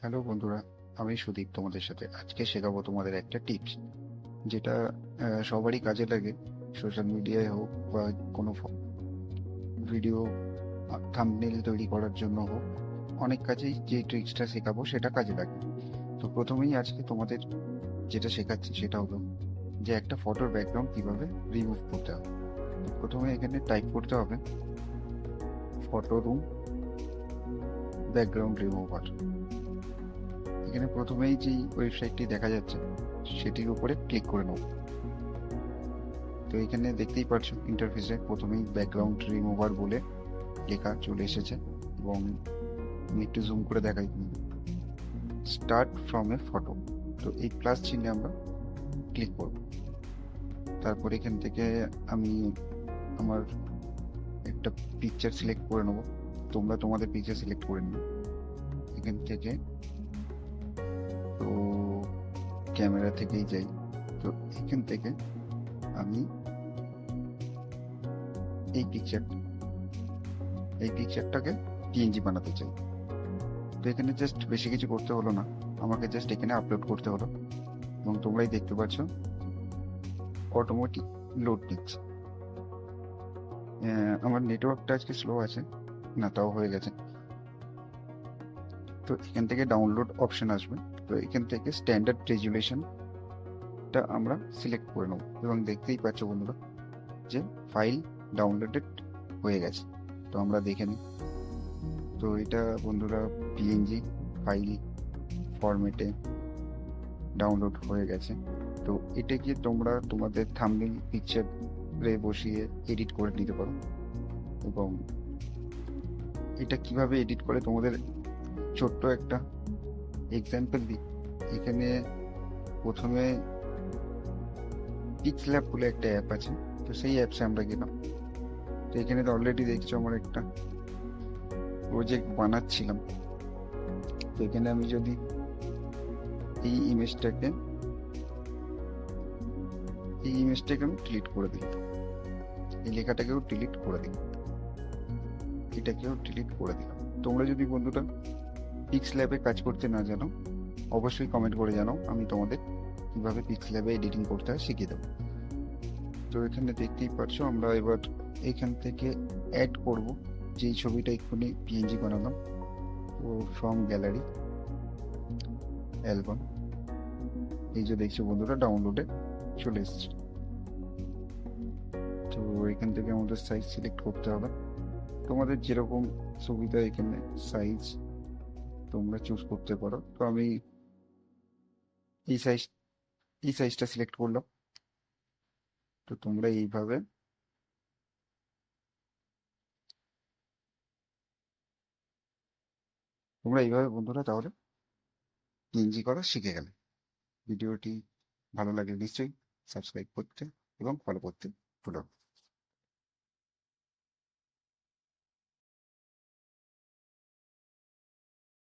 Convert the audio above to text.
Hello বন্ধুরা, আমি সুদীপ তোমাদের সাথে আজকে শেখাবো তোমাদের একটা টিপস যেটা সবারই কাজে লাগে। সোশ্যাল মিডিয়ায় হোক বা কোনো ভিডিও থাম্বনেল তৈরি করার জন্য হোক, অনেক কাজেই যে ট্রিক্সটা শেখাবো সেটা কাজে লাগে। তো প্রথমেই আজকে তোমাদের যেটা শেখাচ্ছি সেটা হলো যে একটা ফটোর ব্যাকগ্রাউন্ড কিভাবে রিমুভ করতে হবে। তো প্রথমে এখানে টাইপ করতে হবে ফটো রুম ব্যাকগ্রাউন্ড রিমুভার। এখানে প্রথমেই যেই ওয়েবসাইটটি দেখা যাচ্ছে সেটির উপরে ক্লিক করে নেব। তো এখানে দেখতেই পাচ্ছো ইন্টারফেসে প্রথমেই ব্যাকগ্রাউন্ড রিমুভার বলে লেখা চলে এসেছে এবং আমি একটু জুম করে দেখাই। স্টার্ট ফ্রম এ ফটো, তো এই প্লাস চিহ্নে আমরা ক্লিক করব। তারপর এখান থেকে আমি আমার একটা পিকচার সিলেক্ট করে নেব। তোমরা তোমাদের পিকচার সিলেক্ট করে নিও এখান থেকে। তো ক্যামেরা থেকেই যাই। তো এখান থেকে আমি এই পিকচারটাকে পিএনজি বানাতে চাই। তো এখানে জাস্ট বেশি কিছু করতে হলো না, আমাকে জাস্ট এখানে আপলোড করতে হলো এবং তোমরাই দেখতে পাচ্ছ অটোমেটিক লোড নিচ্ছে। আমার নেটওয়ার্কটা আজকে স্লো আছে, না তাও হয়ে গেছে। তো এখান থেকে ডাউনলোড অপশন আসবে। তো এখান থেকে স্ট্যান্ডার্ড রেজুলেশনটা আমরা সিলেক্ট করে নেব এবং দেখতেই পাচ্ছ বন্ধুরা যে ফাইল ডাউনলোডেড হয়ে গেছে। তো আমরা দেখে নিই। তো এটা বন্ধুরা পিএনজি ফাইল ফরম্যাটে ডাউনলোড হয়ে গেছে। তো এটা কি তোমরা তোমাদের থাম্বনেল পিকচারে বসিয়ে এডিট করে নিতে পারো। এবং এটা কিভাবে এডিট করে তোমাদের ছোট্ট একটা এক্সাম্পল দিই। এখানে প্রথমে পিক্সল্যাব বলে একটা অ্যাপ আছে, তো সেই অ্যাপসে আমরা গেলাম। তো এখানে তো অলরেডি দেখছো আমার একটা প্রজেক্ট বানাচ্ছিলাম। তো এখানে আমি যদি এই ইমেজটাকে আমি ডিলিট করে দিই, এই লেখাটাকেও ডিলিট করে দিই, এটাকেও ডিলিট করে দিলাম। তোমরা যদি বন্ধুরা পিক্সল্যাবে কাজ করতে না জানো অবশ্যই কমেন্ট করে জানাও, আমি তোমাদের কিভাবে পিক্সল্যাবে এডিটিং করতে হয় শিখিয়ে দেবো। তো এখানে দেখতেই পাচ্ছ আমরা এবার এখান থেকে অ্যাড করব যেই ছবিটা এক্ষুনি পিএনজি বানালাম। তো ফ্রম গ্যালারি অ্যালবাম, এই যে দেখছো বন্ধুরা ডাউনলোডে চলে এসছে। তো এখান থেকে আমাদের সাইজ সিলেক্ট করতে হবে, তোমাদের যেরকম সুবিধা এখানে সাইজ তোমরা চুজ করতে পারো। তো আমি এই সাইজ এই সাইজটা সিলেক্ট করলাম। তো তোমরা এইভাবে বন্ধুরা তাহলে পিএনজি করা শিখে গেলে। ভিডিওটি ভালো লাগলে নিশ্চয়ই সাবস্ক্রাইব করতে এবং ফলো করতে ভুলো না।